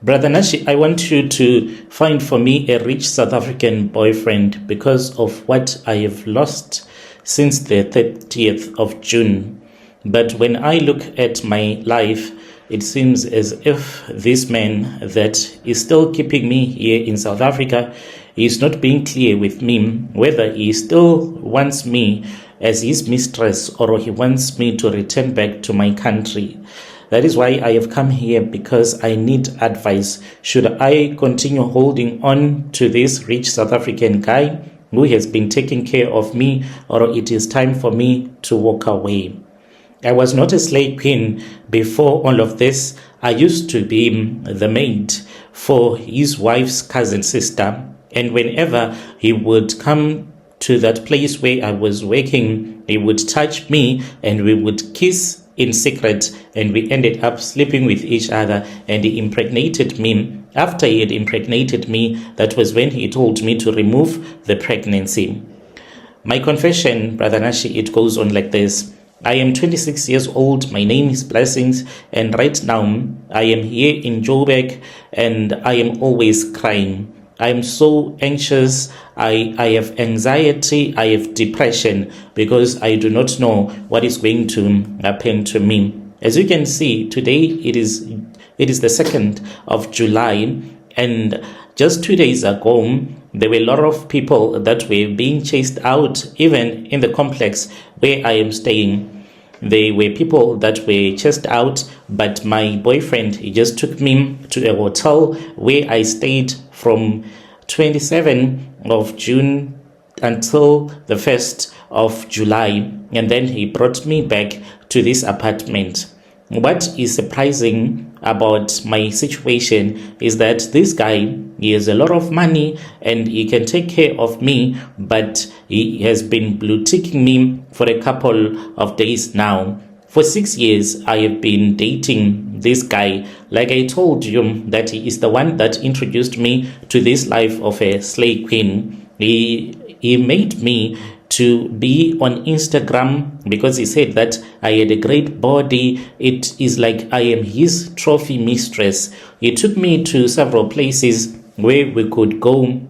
Brother Nashi, I want you to find for me a rich South African boyfriend because of what I have lost since the 30th of June. But when I look at my life, it seems as if this man that is still keeping me here in South Africa is not being clear with me whether he still wants me as his mistress or he wants me to return back to my country. That is why I have come here, because I need advice. Should I continue holding on to this rich South African guy who has been taking care of me, or it is time for me to walk away? I was not a slave queen before all of this. I used to be the maid for his wife's cousin sister. And whenever he would come to that place where I was working, he would touch me and we would kiss in secret, and we ended up sleeping with each other, and he impregnated me. After he had impregnated me, that was when he told me to remove the pregnancy. My confession, Brother Nashi, it goes on like this. I am 26 years old. My name is Blessings, and right now I am here in Joburg and I am always crying. I am so anxious. I have anxiety. I have depression because I do not know what is going to happen to me. As you can see, today it is the 2nd of July, and just 2 days ago, there were a lot of people that were being chased out, even in the complex where I am staying. There were people that were chased out, but my boyfriend, he just took me to a hotel where I stayed from 27th of June until the 1st of July, and then he brought me back to this apartment. What is surprising about my situation is that this guy, he has a lot of money and he can take care of me, but he has been blue ticking me for a couple of days now. For 6 years, I have been dating this guy. Like I told you, that he is the one that introduced me to this life of a slave queen. He made me to be on Instagram because he said that I had a great body. It is like I am his trophy mistress. He took me to several places where we could go,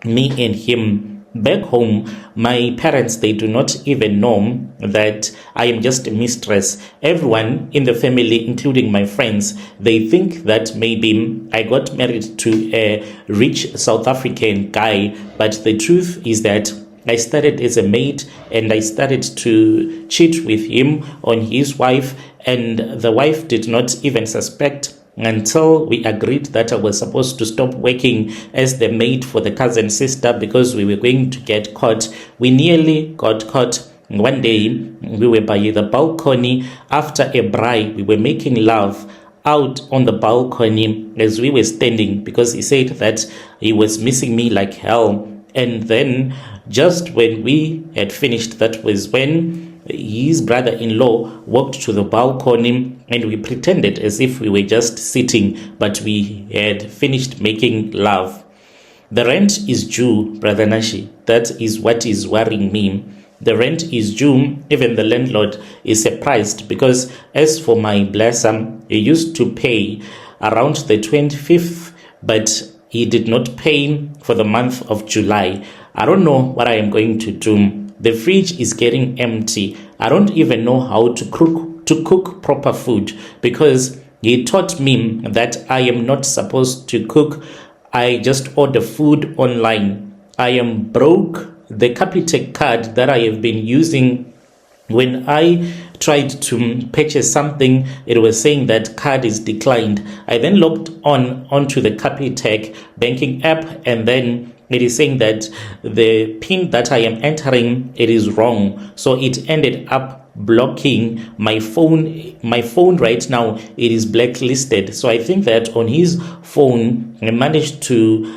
me and him. Back home, my parents, they do not even know that I am just a mistress. Everyone in the family, including my friends, they think that maybe I got married to a rich South African guy, but the truth is that I started as a maid and I started to cheat with him on his wife, and the wife did not even suspect until we agreed that I was supposed to stop working as the maid for the cousin sister because we were going to get caught. We nearly got caught. One day, we were by the balcony after a braai. We were making love out on the balcony as we were standing because he said that he was missing me like hell. And then just when we had finished, that was when his brother-in-law walked to the balcony and we pretended as if we were just sitting, but we had finished making love. The rent is due, Brother Nashi. That is what is worrying me. The rent is due. Even the landlord is surprised because as for my blesser, he used to pay around the 25th, but he did not pay for the month of July. I don't know what I am going to do. The fridge is getting empty. I don't even know how to cook proper food because he taught me that I am not supposed to cook. I just order food online. I am broke. The Capitec card that I have been using, when I tried to purchase something, it was saying that card is declined. I then logged onto the Capitec banking app, and then it is saying that the PIN that I am entering, it is wrong. So it ended up blocking my phone. My phone right now, it is blacklisted. So I think that on his phone, he managed to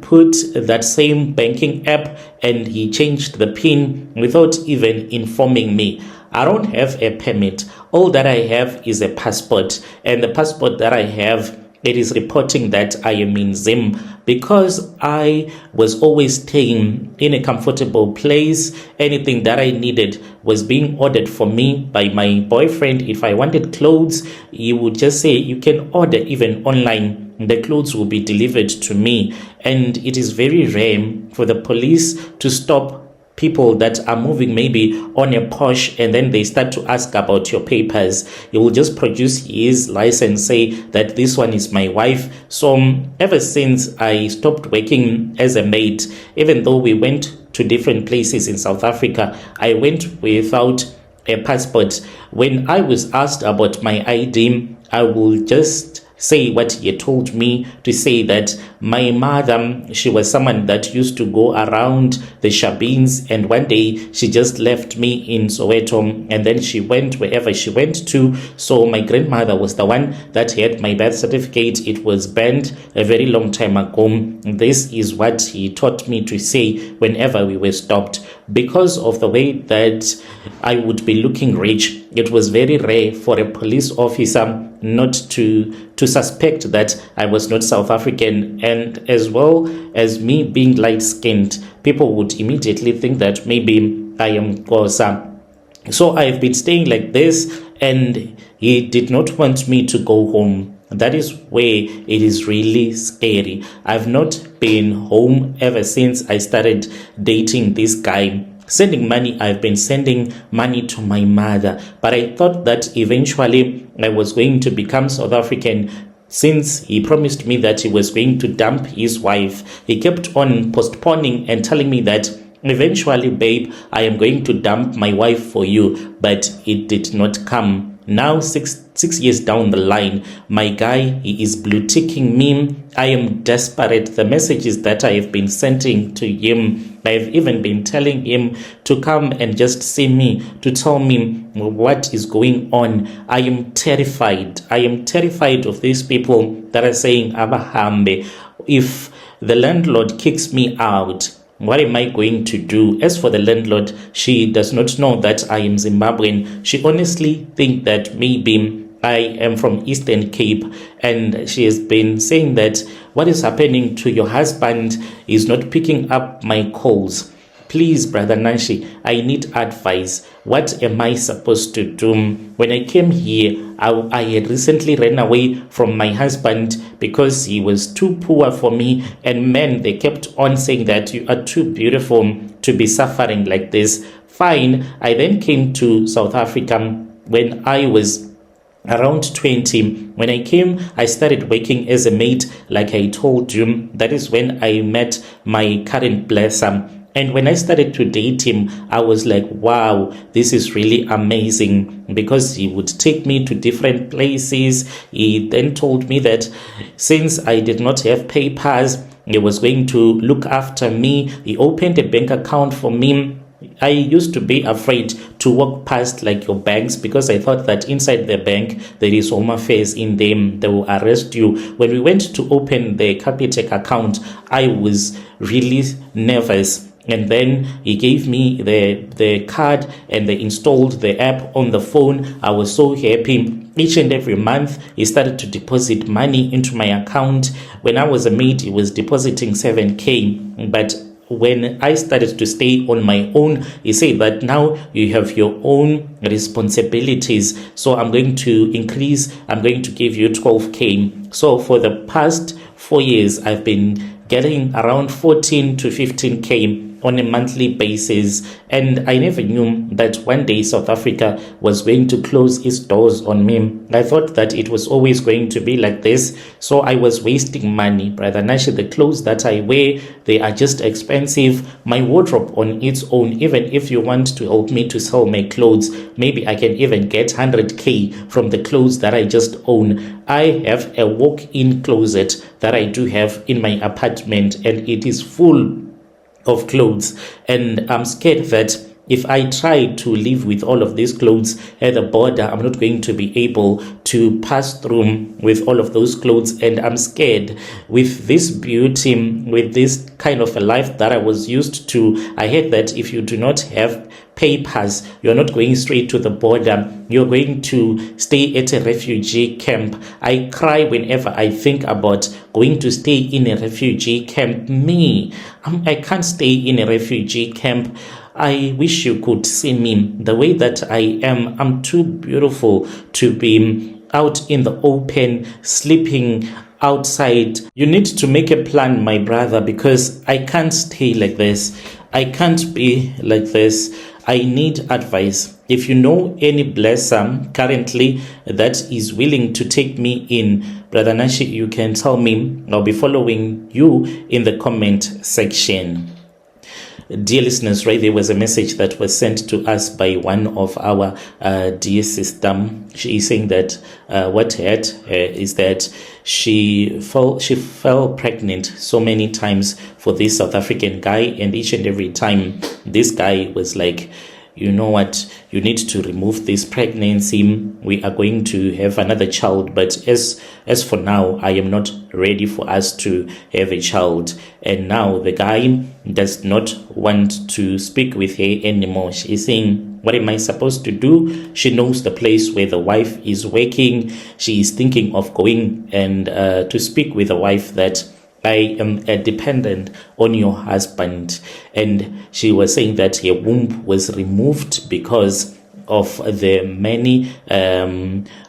put that same banking app and he changed the PIN without even informing me. I don't have a permit. All that I have is a passport, and the passport that I have, it is reporting that I am in Zim because I was always staying in a comfortable place. Anything that I needed was being ordered for me by my boyfriend. If I wanted clothes, he would just say, you can order even online. the clothes will be delivered to me. And it is very rare for the police to stop people that are moving maybe on a Porsche, and then they start to ask about your papers. He will just produce his license, say that this one is my wife. So ever since I stopped working as a maid, even though we went to different places in South Africa, I went without a passport. When I was asked about my ID, I will just say what he had told me to say, that my mother, she was someone that used to go around the Shabins, and one day she just left me in Soweto, and then she went wherever she went to. So my grandmother was the one that had my birth certificate. It was banned a very long time ago. This is what he taught me to say whenever we were stopped. Because of the way that I would be looking rich, it was very rare for a police officer not to suspect that I was not South African. And as well as me being light-skinned, people would immediately think that maybe I am Xhosa. So I've been staying like this, and he did not want me to go home. That is where it is really scary. I've not been home ever since I started dating this guy. Sending money, I've been sending money to my mother, but I thought that eventually I was going to become South African, since he promised me that he was going to dump his wife. He kept on postponing and telling me that eventually, babe, I am going to dump my wife for you, but it did not come. Now, six years down the line, my guy, he is blue ticking me. I am desperate. The messages that I have been sending to him, I've even been telling him to come and just see me, to tell me what is going on. I am terrified. I am terrified of these people that are saying, Abahambe, if the landlord kicks me out, what am I going to do? As for the landlord, she does not know that I am Zimbabwean. She honestly thinks that maybe I am from Eastern Cape, and she has been saying that what is happening to your husband is not picking up my calls. Please, Brother Nanshi, I need advice. What am I supposed to do? When I came here, I had recently ran away from my husband because he was too poor for me. And men, they kept on saying that you are too beautiful to be suffering like this. Fine. I then came to South Africa when I was around 20. When I came, I started working as a maid, like I told you. That is when I met my current blesser. And when I started to date him, I was like, wow, this is really amazing, because he would take me to different places. He then told me that since I did not have papers, he was going to look after me. He opened a bank account for me. I used to be afraid to walk past like your banks, because I thought that inside the bank there is home affairs in them. They will arrest you. When we went to open the Capitec account, I was really nervous. And then he gave me the card, and they installed the app on the phone. I was so happy. Each and every month, he started to deposit money into my account. When I was a maid, he was depositing 7K. But when I started to stay on my own, he said that now you have your own responsibilities. So I'm going to increase, I'm going to give you 12K. So for the past 4 years, I've been getting around 14 to 15K on a monthly basis. And I never knew that one day South Africa was going to close its doors on me. I thought that it was always going to be like this. So I was wasting money. Brother Nashi, the clothes that I wear, they are just expensive. My wardrobe on its own, even if you want to help me to sell my clothes, maybe I can even get 100K from the clothes that I just own. I have a walk-in closet that I do have in my apartment, and it is full of clothes. And I'm scared that if I try to live with all of these clothes at the border, I'm not going to be able to pass through with all of those clothes. And I'm scared with this beauty, with this kind of a life that I was used to. I heard that if you do not have papers, you're not going straight to the border. You're going to stay at a refugee camp. I cry whenever I think about going to stay in a refugee camp. I can't stay in a refugee camp. I wish you could see me the way that I am. I'm too beautiful to be out in the open, sleeping outside. You need to make a plan, my brother, because I can't stay like this. I can't be like this. I need advice. If you know any blesser currently that is willing to take me in, Brother Nashi, you can tell me. I'll be following you in the comment section. Dear listeners, right, there was a message that was sent to us by one of our dear sister. She is saying that what had is that she fell pregnant so many times for this South African guy, and each and every time this guy was like, you know what, you need to remove this pregnancy. We are going to have another child, but as for now, I am not ready for us to have a child. And now the guy does not want to speak with her anymore. She's saying, what am I supposed to do? She knows the place where the wife is working. She is thinking of going and to speak with the wife that I am dependent on your husband. And she was saying that her womb was removed because of the many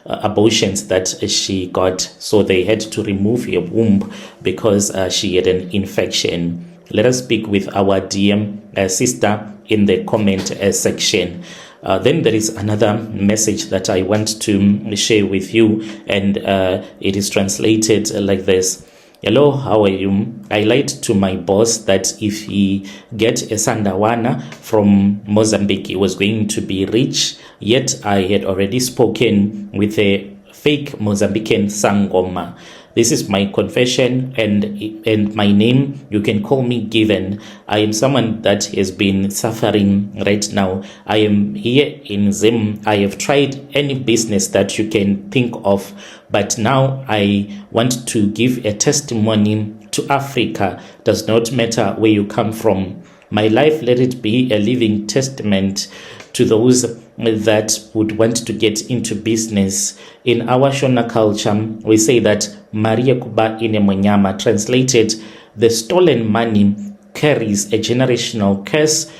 abortions that she got. So they had to remove her womb because she had an infection. Let us speak with our DM sister in the comment section. Then there is another message that I want to share with you, and it is translated like this. Hello, how are you? I lied to my boss that if he get a sandawana from Mozambique, he was going to be rich. Yet I had already spoken with a fake Mozambican sangoma. This is my confession and my name. You can call me Given. I am someone that has been suffering right now. I am here in Zim. I have tried any business that you can think of, but now I want to give a testimony to Africa. Does not matter where you come from. My life, let it be a living testament to those that would want to get into business. In our Shona culture, we say that Maria Kuba ine Monyama, translated, the stolen money carries a generational curse.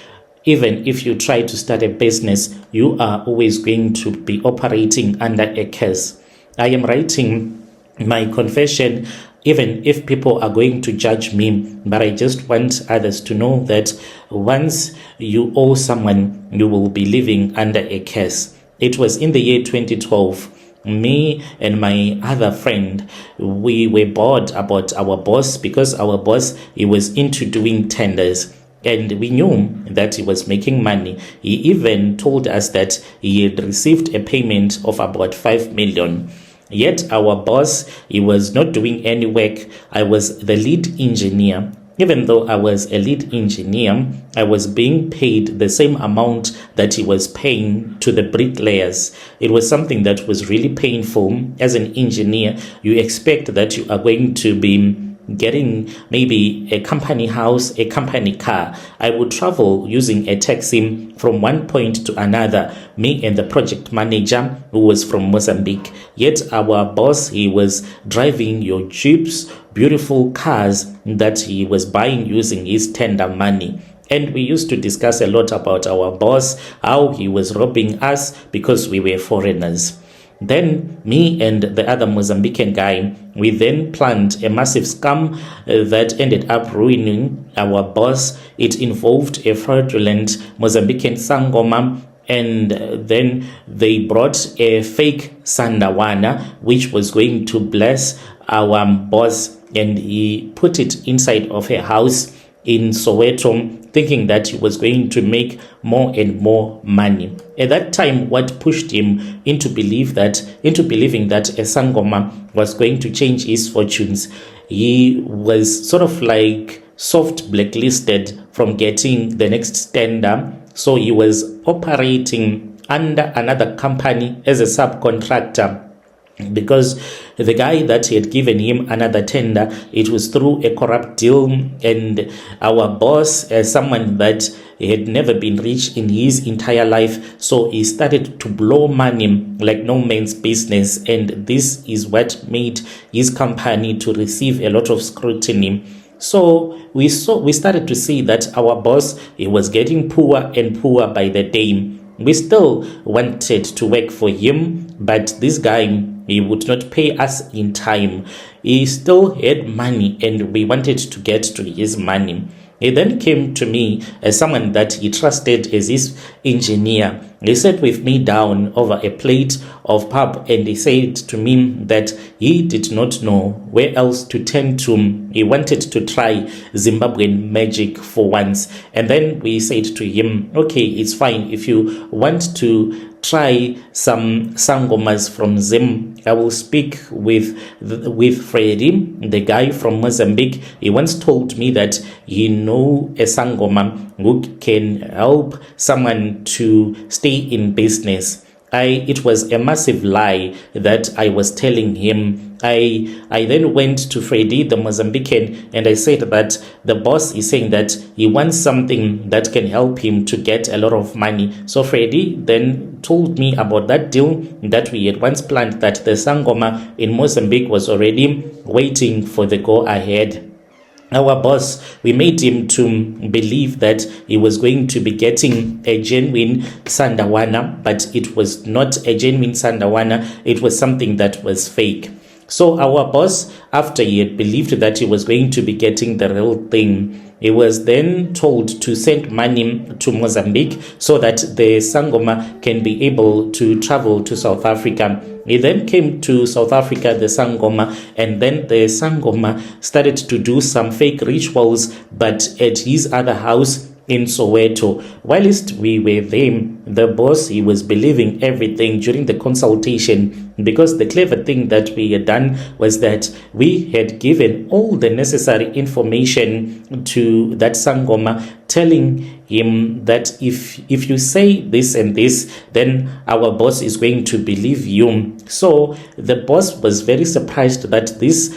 Even if you try to start a business, you are always going to be operating under a curse. I am writing my confession, even if people are going to judge me, but I just want others to know that once you owe someone, you will be living under a curse. It was in the year 2012. Me and my other friend, we were bored about our boss because our boss, he was into doing tenders. And we knew that he was making money. He even told us that he had received a payment of about 5 million. Yet our boss, he was not doing any work. I was the lead engineer. Even though I was a lead engineer, I was being paid the same amount that he was paying to the bricklayers. It was something that was really painful. As an engineer, you expect that you are going to be getting maybe a company house, a company car. I would travel using a taxi from one point to another, me and the project manager who was from Mozambique. Yet our boss, he was driving your jeeps, beautiful cars that he was buying using his tender money. And we used to discuss a lot about our boss, how he was robbing us because we were foreigners. Then me and the other Mozambican guy, we then planned a massive scam that ended up ruining our boss. It involved a fraudulent Mozambican sangoma, and then they brought a fake sandawana which was going to bless our boss, and he put it inside of a house in Soweto, thinking that he was going to make more and more money. At that time, what pushed him into believing that a sangoma was going to change his fortunes, he was sort of like soft blacklisted from getting the next tender. So he was operating under another company as a subcontractor, because the guy that he had given him another tender, it was through a corrupt deal. And our boss, someone that had never been rich in his entire life, so he started to blow money like no man's business, and this is what made his company to receive a lot of scrutiny. So we started to see that our boss, he was getting poorer and poorer by the day. We still wanted to work for him, but this guy, he would not pay us in time. He still had money and we wanted to get to his money. He then came to me as someone that he trusted as his engineer. He sat with me down over a plate of pap and he said to me that he did not know where else to turn to. He wanted to try Zimbabwean magic for once. And then we said to him, okay, it's fine. If you want to try some sangomas from Zim, I will speak with Freddy, the guy from Mozambique. He once told me that he know a sangoma who can help someone to stay in business. It was a massive lie that I was telling him. I then went to Freddy, the Mozambican, and I said that the boss is saying that he wants something that can help him to get a lot of money. So Freddy then told me about that deal that we had once planned, that the Sangoma in Mozambique was already waiting for the go-ahead. Our boss, we made him to believe that he was going to be getting a genuine Sandawana, but it was not a genuine Sandawana. It was something that was fake. So our boss, after he had believed that he was going to be getting the real thing, he was then told to send money to Mozambique so that the Sangoma can be able to travel to South Africa. He then came to South Africa, the Sangoma, and then the Sangoma started to do some fake rituals, but at his other house in Soweto. Whilst we were there, the boss, he was believing everything during the consultation, because the clever thing that we had done was that we had given all the necessary information to that Sangoma, telling him that if you say this and this, then our boss is going to believe you. So the boss was very surprised that this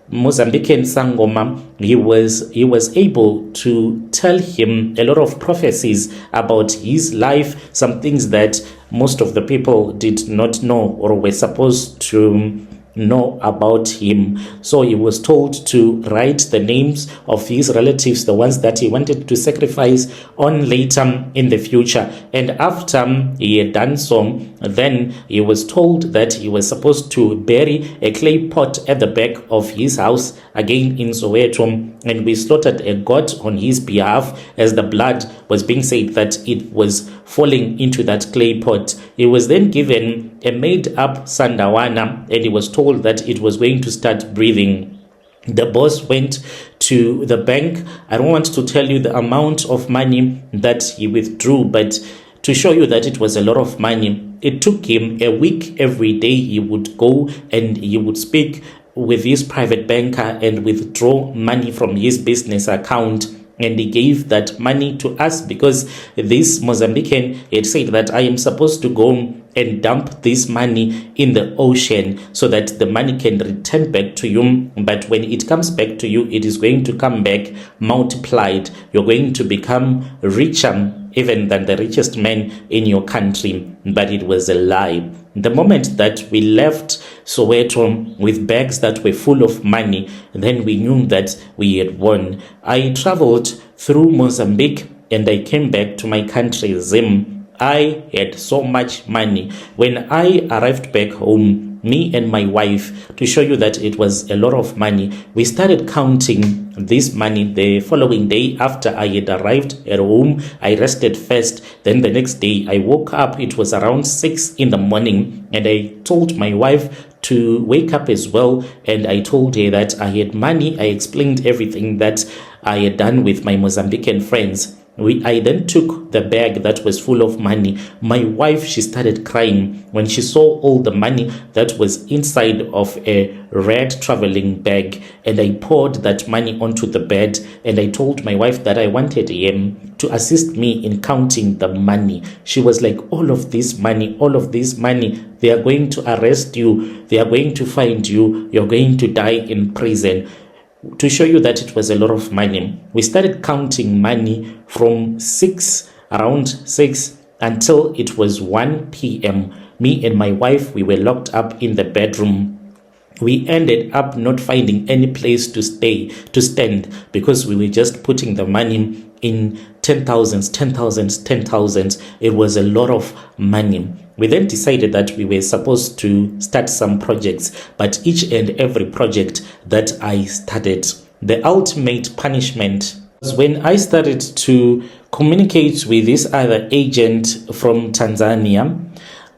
Mozambican Sangoma, he was able to tell him a lot of prophecies about his life, some things that most of the people did not know or were supposed to know about him. So he was told to write the names of his relatives, the ones that he wanted to sacrifice on later in the future. And after he had done so, then he was told that he was supposed to bury a clay pot at the back of his house, again in Soweto, and we slaughtered a goat on his behalf, as the blood was being said that it was falling into that clay pot. He was then given a made-up Sandawana, and he was told that it was going to start breathing. The boss went to the bank. I don't want to tell you the amount of money that he withdrew, but to show you that it was a lot of money, it took him a week. Every day he would go and he would speak with his private banker and withdraw money from his business account. And he gave that money to us because this Mozambican had said that I am supposed to go and dump this money in the ocean so that the money can return back to you. But when it comes back to you, it is going to come back multiplied. You're going to become richer even than the richest man in your country. But it was a lie. The moment that we left Soweto with bags that were full of money, then we knew that we had won. I traveled through Mozambique and I came back to my country, Zim. I had so much money. When I arrived back home, me and my wife, to show you that it was a lot of money, we started counting this money. The following day after I had arrived at home, I rested first. Then the next day I woke up. It was around 6 in the morning, and I told my wife to wake up as well, and I told her that I had money. I explained everything that I had done with my Mozambican friends. I then took the bag that was full of money. My wife, she started crying when she saw all the money that was inside of a red traveling bag, and I poured that money onto the bed, and I told my wife that I wanted him to assist me in counting the money. She was like, all of this money, they are going to arrest you, they are going to find you, you're going to die in prison. To show you that it was a lot of money, we started counting money from around 6 until it was 1 p.m. Me and my wife, we were locked up in the bedroom. We ended up not finding any place to stand because we were just putting the money in 10,000s, 10,000s, 10,000s. It was a lot of money. We then decided that we were supposed to start some projects, but each and every project that I started, the ultimate punishment was when I started to communicate with this other agent from Tanzania.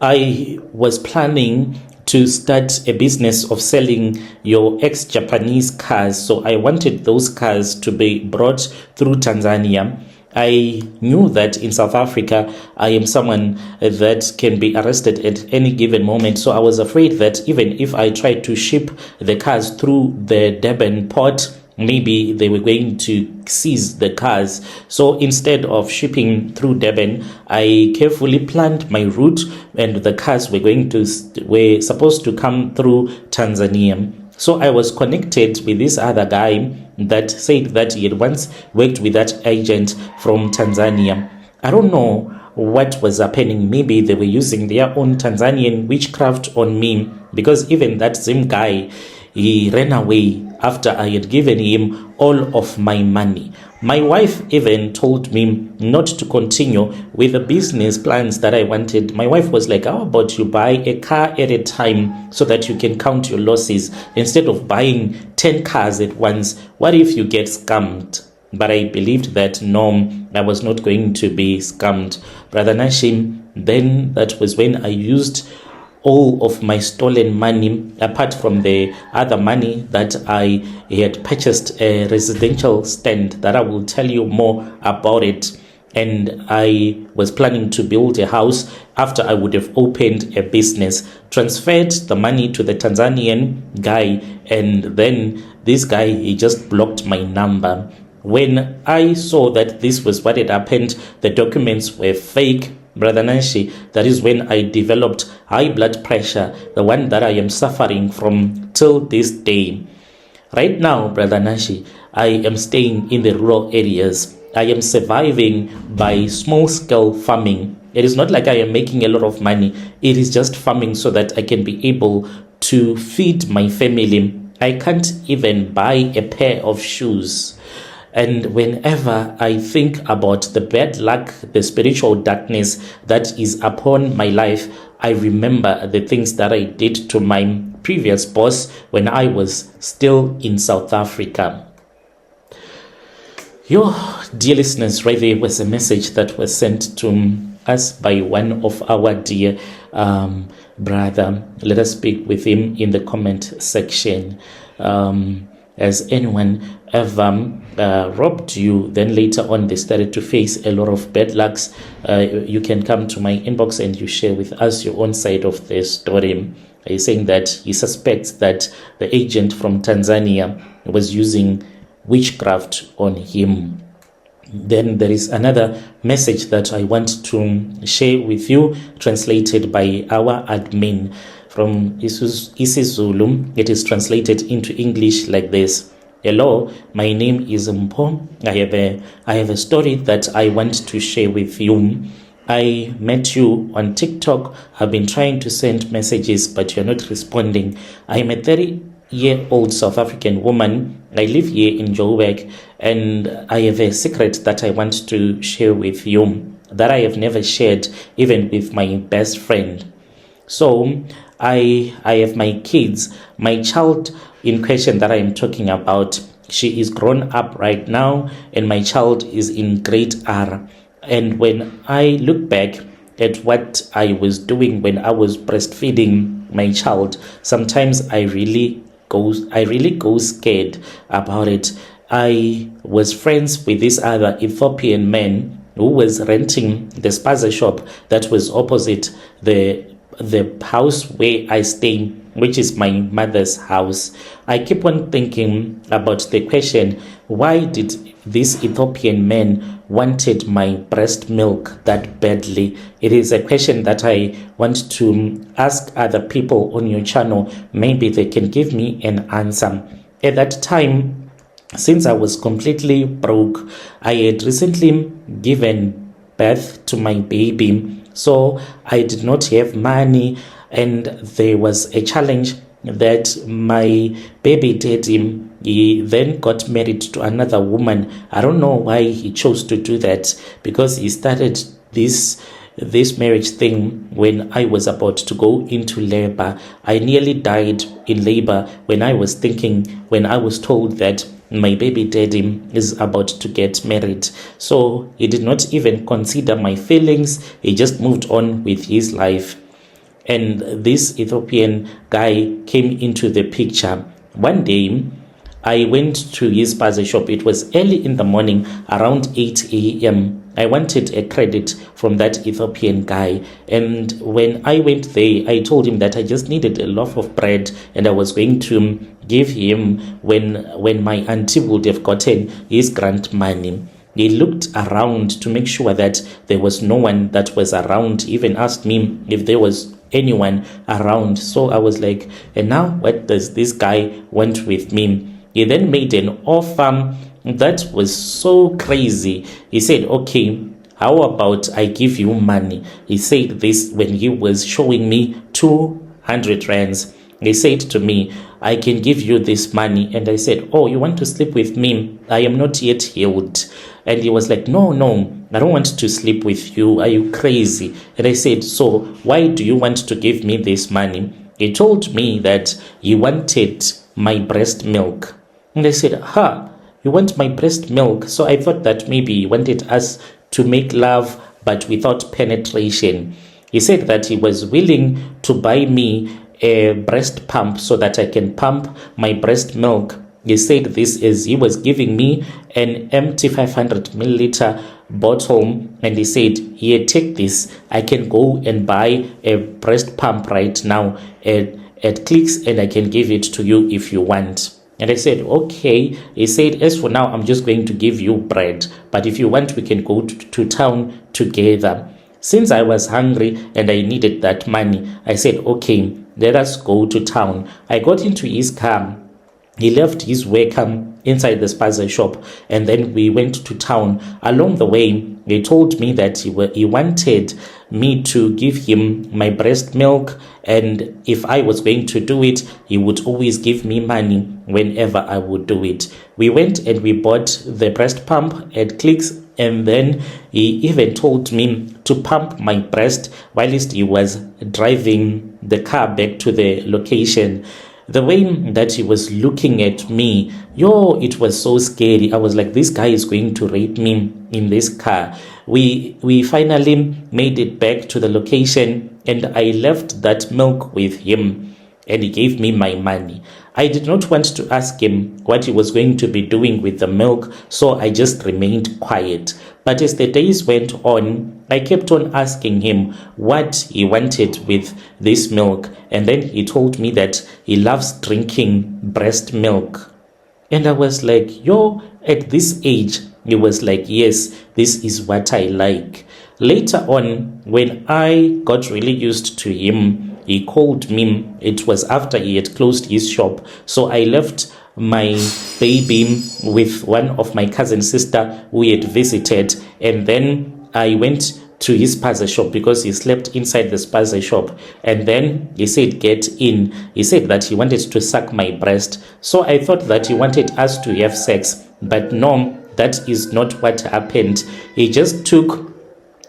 I was planning to start a business of selling your ex-Japanese cars. So I wanted those cars to be brought through Tanzania. I knew that in South Africa, I am someone that can be arrested at any given moment. So I was afraid that even if I tried to ship the cars through the Durban port, maybe they were going to seize the cars. So instead of shipping through Durban, I carefully planned my route, and the cars were supposed to come through Tanzania. So I was connected with this other guy that said that he had once worked with that agent from Tanzania. I don't know what was happening. Maybe they were using their own Tanzanian witchcraft on me, because even that same guy, he ran away after I had given him all of my money. My wife even told me not to continue with the business plans that I wanted. My wife was like, how about you buy a car at a time so that you can count your losses instead of buying 10 cars at once? What if you get scammed? But I believed that no, I was not going to be scammed. Brother Nashim, then that was when I used all of my stolen money, apart from the other money that I had purchased a residential stand that I will tell you more about it. And I was planning to build a house after I would have opened a business, transferred the money to the Tanzanian guy, and then this guy, he just blocked my number. When I saw that this was what had happened, the documents were fake, Brother Nanshi, that is when I developed high blood pressure, the one that I am suffering from till this day. Right now, Brother Nanshi, I am staying in the rural areas. I am surviving by small-scale farming. It is not like I am making a lot of money. It is just farming so that I can be able to feed my family. I can't even buy a pair of shoes. And whenever I think about the bad luck, the spiritual darkness that is upon my life, I remember the things that I did to my previous boss when I was still in South Africa. Your dear listeners, right there was a message that was sent to us by one of our dear brother. Let us speak with him in the comment section. Has anyone ever robbed you, then later on they started to face a lot of bad lucks? You can come to my inbox and you share with us your own side of the story. He's saying that he suspects that the agent from Tanzania was using witchcraft on him. Then there is another message that I want to share with you, translated by our admin from isiZulu. It is translated into English like this. Hello, my name is Mpo. I have a story that I want to share with you. I met you on TikTok. I've been trying to send messages, but you're not responding. I'm a 30-year-old South African woman. I live here in Joburg, and I have a secret that I want to share with you that I have never shared even with my best friend. So I have my kids. My child in question that I am talking about, she is grown up right now, and my child is in grade R. And when I look back at what I was doing when I was breastfeeding my child, sometimes I really go scared about it. I was friends with this other Ethiopian man who was renting the spaza shop that was opposite the house where I stay, which is my mother's house. I keep on thinking about the question, why did this Ethiopian man wanted my breast milk that badly? It is a question that I want to ask other people on your channel. Maybe they can give me an answer. At that time, since I was completely broke, I had recently given birth to my baby, so I did not have money, and there was a challenge that my baby daddy he then got married to another woman. I don't know why he chose to do that, because he started this marriage thing when I was about to go into labor. I nearly died in labor when I was told that my baby daddy is about to get married. So he did not even consider my feelings. He just moved on with his life. And this Ethiopian guy came into the picture. One day, I went to his spaza shop. It was early in the morning, around 8 a.m. I wanted a credit from that Ethiopian guy. And when I went there, I told him that I just needed a loaf of bread and I was going to give him when my auntie would have gotten his grant money. He looked around to make sure that there was no one that was around. He even asked me if there was anyone around. So I was like, and now what does this guy want with me? He then made an offer that was so crazy. He said, okay, how about I give you money? He said this when he was showing me 200 rands. He said to me, I can give you this money. And I said, oh, you want to sleep with me? I am not yet healed. And he was like, no, I don't want to sleep with you. Are you crazy? And I said, so why do you want to give me this money? He told me that he wanted my breast milk. And I said, you want my breast milk? So I thought that maybe he wanted us to make love, but without penetration. He said that he was willing to buy me a breast pump so that I can pump my breast milk. He said this as he was giving me an empty 500 milliliter bottle, and he said, here, take this. I can go and buy a breast pump right now at Clicks, and I can give it to you if you want. And I said, okay. He said, as for now, I'm just going to give you bread, but if you want, we can go to town together. Since I was hungry and I needed that money, I said, okay, let us go to town. I got into his car. He left his worker inside the spaza shop, and then we went to town. Along the way, he told me that he wanted me to give him my breast milk, and if I was going to do it, he would always give me money whenever I would do it. We went and we bought the breast pump at Clicks, and then he even told me to pump my breast whilst he was driving the car back to the location. The way that he was looking at me, it was so scary. I was like, this guy is going to rape me in this car. We finally made it back to the location, and I left that milk with him, and he gave me my money. I did not want to ask him what he was going to be doing with the milk, so I just remained quiet. But as the days went on, I kept on asking him what he wanted with this milk, and then he told me that he loves drinking breast milk. And I was like, at this age, he was like, yes, this is what I like. Later on, when I got really used to him, he called me. It was after he had closed his shop. So I left my baby with one of my cousin's sister who he had visited. And then I went to his spaza shop because he slept inside the spaza shop. And then he said, get in. He said that he wanted to suck my breast. So I thought that he wanted us to have sex. But no, that is not what happened. He just took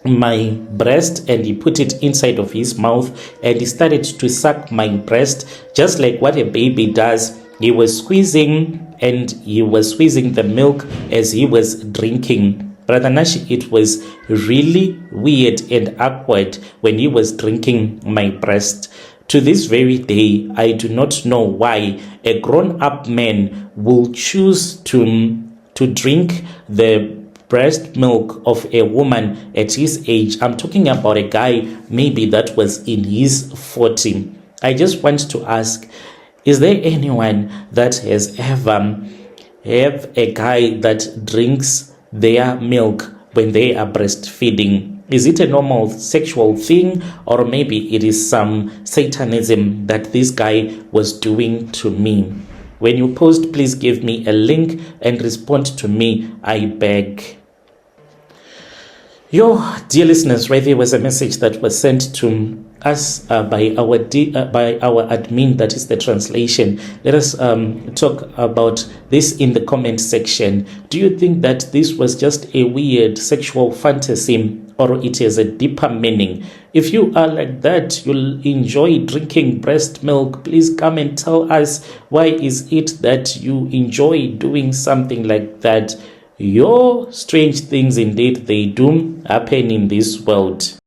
my breast and he put it inside of his mouth, and he started to suck my breast just like what a baby does. He was squeezing, and he was squeezing the milk as he was drinking. Brother Nashi, it was really weird and awkward when he was drinking my breast. To this very day, I do not know why a grown-up man will choose to drink the breast milk of a woman at his age. I'm talking about a guy maybe that was in his 40s. I just want to ask, is there anyone that has ever have a guy that drinks their milk when they are breastfeeding? Is it a normal sexual thing, or maybe it is some satanism that this guy was doing to me? When you post, please give me a link and respond to me, I beg. Dear listeners, right there was a message that was sent to us by our admin, that is the translation. Let us talk about this in the comment section. Do you think that this was just a weird sexual fantasy, or it has a deeper meaning? If you are like that, you'll enjoy drinking breast milk. Please come and tell us, why is it that you enjoy doing something like that? Your strange things indeed, they do happen in this world.